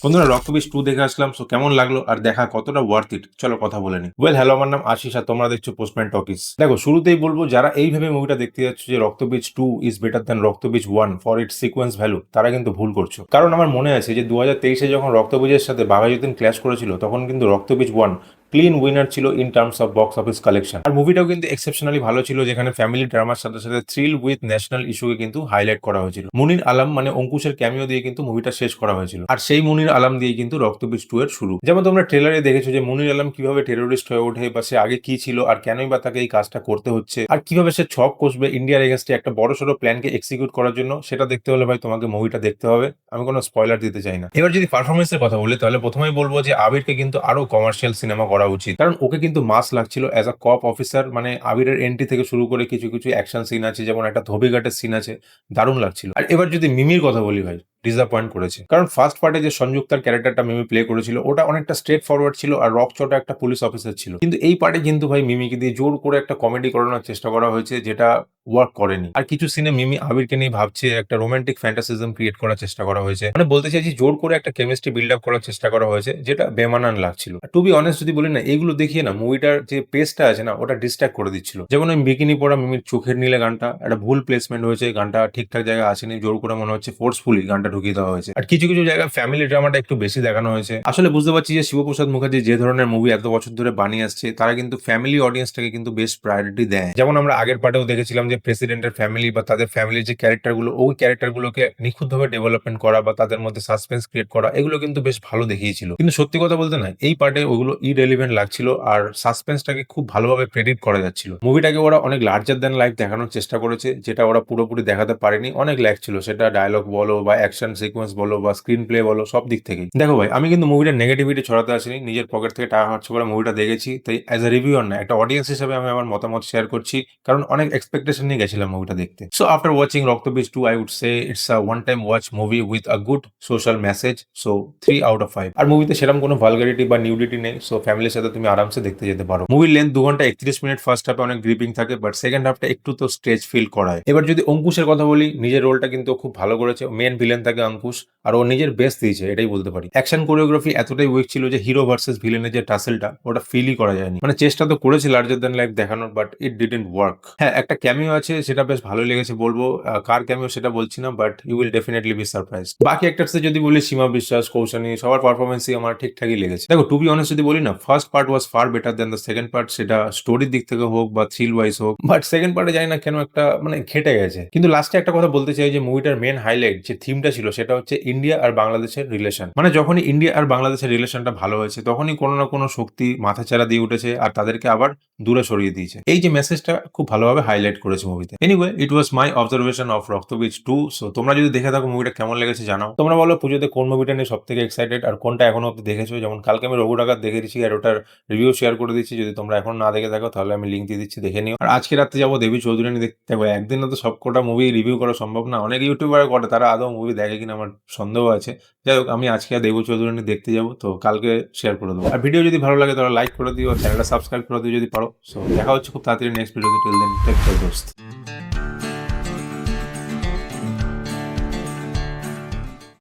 বন্ধুরা রক্তবীজ 2 দেখে আসলাম। সো কেমন লাগলো আর দেখা কতটা ওয়ার্থ ইট, চলো কথা বলে নিই। হ্যালো, আমার নাম আশিস আর তোমরা দেখছো পোস্টম্যান টকিজ। দেখো, শুরুতেই বলবো যারা এইভাবে মুভিটা দেখতে যাচ্ছ যে রক্তবীজ 2 ইজ বেটার দ্যান রক্তবীজ 1 ফর ইটস সিকোয়েন্স ভ্যালু, তারা কিন্তু ভুল করছো। কারণ আমার মনে আছে যে 2023-এ যখন রক্তবীজের সাথে বাঘাযতীন ক্ল্যাশ করেছিল, তখন কিন্তু রক্তবীজ 1 ক্লিন উইনার ছিল in terms of box office collection. আর মুভিটাও কিন্তু এক্সেপশনালি ভালো ছিল, যেখানে ফ্যামিলি ড্রামার সাথে সাথে থ্রিল উইথ ন্যাশনাল ইস্যুকে কিন্তু হাইলাইট করা হয়েছিল। মুনির আলম মানে অঙ্কুশের ক্যামিও দিয়ে কিন্তু মুভিটা শেষ করা হয়েছিল। আর সেই মুনির আলম দিয়ে কিন্তু রক্তবীজ 2 এর শুরু। যেমন তোমরা ট্রেলারে দেখেছো যে মুনির আলম কিভাবে টেরোরিস্ট হয়ে ওঠে, বা সে আগে কি ছিল আর কেনই বা তাকে এই কাজটা করতে হচ্ছে, আর কিভাবে সে ছক কষবে ইন্ডিয়ার এগেনস্টে একটা বড়সড় প্ল্যানকে এক্সিকিউট করার জন্য। সেটা দেখতে হলে ভাই তোমাকে মুভিটা দেখতে হবে। আমি কোনো স্পয়লার দিতে চাই না। এবার যদি পারফরমেন্সের কথা বলি, তাহলে প্রথমেই বলবো যে আবিরকে কিন্তু আরো কমার্শিয়াল সিনেমা করা উচিত, কারণ ওকে কিন্তু মাস লাগছিল অ্যাজ আ কপ অফিসার। মানে আবিরের এন্ট্রি থেকে শুরু করে কিছু কিছু অ্যাকশন সিন আছে, যেমন একটা ধোবিঘাটের সিন আছে, দারুণ লাগছিল। আর এবার যদি মিমির কথা বলি ভাই, ডিসঅ্যাপয়েন্ট করেছে। কারণ ফার্স্ট পার্টে যে সংযুক্তার ক্যারেক্টারটা মিমি প্লে করেছিল, ওটা অনেকটা স্ট্রেট ফরওয়ার্ড ছিল আর রকচটা একটা পুলিশ অফিসার ছিল। কিন্তু এই পার্টে কিন্তু ভাই মিমিকে দিয়ে জোর করে একটা কমেডি করানোর চেষ্টা করা হয়েছে, যেটা ওয়ার্ক করেনি। আর কিছু সিনে মিমি আবিরকে নিয়ে ভাবছে, একটা রোমান্টিক ফ্যান্টাসিজম ক্রিয়েট করার চেষ্টা করা হয়েছে। মানে বলতে চাইছি জোর করে একটা কেমিস্ট্রি বিল্ড আপ করার চেষ্টা করা হয়েছে, যেটা বেমানান লাগছিল। টু বি অনেস্ট যদি বলি না, এইগুলো দেখিয়ে না মুভিটার যে পেসটা আছে না, ওটা ডিস্ট্রাক্ট করে দিচ্ছিল। যেমন ওই বিকিনি পরা মিমির চোখের নীলে গানটা একটা ভুল প্লেসমেন্ট হয়েছে, গানটা ঠিকঠাক জায়গায় আসেনি, জোর করে মনে হচ্ছে ফোর্সফুলি গানটা ঢুকিয়ে দেওয়া হয়েছে। আর কিছু কিছু জায়গায় ফ্যামিলি ড্রামাটা একটু বেশি দেখানো হয়েছে। আসলে বুঝতে পারছি যে শিবপ্রসাদ মুখার্জি যে ধরনের মুভি এত বছর ধরে বানিয়ে আসছে, তারা কিন্তু ফ্যামিলি অডিয়েন্সটাকে কিন্তু বেশ প্রায়োরিটি দেয়। যেমন আমরা আগের পার্টেও দেখেছিলাম যে প্রেসিডেন্টের ফ্যামিলি বা তাদের ফ্যামিলির যে ক্যারেক্টারগুলো, ওই ক্যারেক্টারগুলোকে নিখুঁতভাবে ডেভেলপমেন্ট করা বা তাদের মধ্যে সাসপেন্স ক্রিয়েট করা, এগুলো কিন্তু বেশ ভালো দেখিয়েছিল। কিন্তু সত্যি কথা বলতে না, এই পার্টে ওগুলো ইরেলিভেন্ট লাগছিল আর সাসপেন্সটাকে খুব ভালোভাবে প্রেডিক্ট করা যাচ্ছিল। মুভিটাকে ওরা অনেক লার্জার দ্যান লাইফ দেখানোর চেষ্টা করেছে, যেটা ওরা পুরোপুরি দেখাতে পারেনি। অনেক ল্যাক ছিল, সেটা ডায়লগ বলো বা অ্যাকশন সিকোয়েন্স বলো বা স্ক্রিন প্লে বলো, সব দিক থেকেই। দেখো ভাই, আমি কিন্তু মুভিটা নেগেটিভিটি ছড়াতে আসিনি, নিজের পকেট থেকে টাকা খরচ করে মুভিটা দেখেছি। তাই অ্যাজ এ রিভিউয়ার না, একটা অডিয়েন্স হিসেবে আমি আমার মতামত শেয়ার করছি, কারণ অনেক এক্সপেকটেশন নিয়ে গেছিলাম মুভিটা দেখতে। So after watching Raktabeej 2, I would say it's a one time watch movie with a good social message. So 3 out of 5। আর মুভিতে সেরকম কোনো ভালগারিটি বা নিউডিটি নেই, সো ফ্যামিলির সাথে তুমি আরামসে দেখতে যেতে পারো। মুভির লেন্থ 2 ঘন্টা 31 মিনিট। ফার্স্ট হাফে অনেক গ্রিপিং থাকে, বাট সেকেন্ড হাফটা একটু তো স্ট্রেচ ফিল করায়। এবার যদি অঙ্কুশের কথা বলি, নিজের রোলটা কিন্তু খুব ভালো করেছে। মেন ভিলেন থাকে অঙ্কুশ, আর ও নিজের বেস্ট দিয়েছে, এটাই বলতে পারি। অ্যাকশন কোরিওগ্রাফি এতটাই উইক ছিল যে হিরো ভার্সেস ভিলেনের যে টাসেলটা, ওটা ফিলই করা যায়নি। মানে চেষ্টা তো করেছে লার্জার দ্যান লাইফ দেখানোর, বাট ইট ডিডন্ট ওয়ার্ক। হ্যাঁ, একটা ক্যামিও আছে, সেটা বেশ ভালোই লেগেছে বলবো। কার ক্যামিও সেটা বলছি না, but you will definitely be surprise. বাকি অ্যাক্টার্সে যদি বলি, সীমা বিশ্বাস, কৌশানী, সবার পারফরমেন্সই আমার ঠিকঠাকই লেগেছে। দেখো, টু বি অনেস্ট যদি বলি না, first part was far better than the second part, সেটা স্টোরির দিক থেকে হোক বা থ্রিল ওয়াইজ হোক। বাট সেকেন্ড পার্টে জানি না কেন একটা মানে ঘেটে গেছে। কিন্তু লাস্টে একটা কথা বলতে চাই যে মুভিটার মেন হাইলাইট যে থিমটা ছিল, সেটা হচ্ছে ইন্ডিয়া আর বাংলাদেশের রিলেশন। মানে যখনই ইন্ডিয়া আর বাংলাদেশের রিলেশনটা ভালো হয়েছে, তখনই কোনো না কোনো শক্তি মাথাচাড়া দিয়ে উঠেছে আর তাদেরকে আবার দূরে সরিয়ে দিয়েছে। এই যে মেসেজটা খুব ভালোভাবে হাইলাইট করেছে মুভিতে। Anyway, it was my observation of রক্তবীজ 2। সো তোমরা যদি দেখে থাকো মুভিটা কেমন লেগেছে জানাও। তোমরা বলো পুজোতে কোন মুভিটা নিয়ে সব থেকে এক্সাইটেড আর কোনটা এখনো অব্দি দেখেছো। যেমন কালকে আমি রঘু ডাকাত দেখে দিচ্ছি আর ওটার রিভিউ শেয়ার করে দিচ্ছি। যদি তোমরা এখন না দেখে থাকো, তাহলে আমি লিঙ্ক দিয়ে দিচ্ছি, দেখে নিও। আর আজকে রাত্রে যাবো দেবী চৌধুরানী দেখতে। দেখো, একদিনে তো সবকটা মুভি রিভিউ করা সম্ভব না। অনেক ইউটিউবার করে, তারা আদৌ মুভি দেখে কিনা আমার সন্দেহ আছে। যাই হোক, আমি আজকে আর দেবী চৌধুরানী দেখতে যাবো, তো কালকে শেয়ার করে দেবো। আর ভিডিও যদি ভালো লাগে তাহলে লাইক করে দিও, চ্যানেলটা সাবস্ক্রাইব করে দিও যদি পারো। সো দেখা হচ্ছে খুব তাড়াতাড়ি নেক্সট ভিডিওতে। টিল দেন, টেক কেয়ার দোস্ত।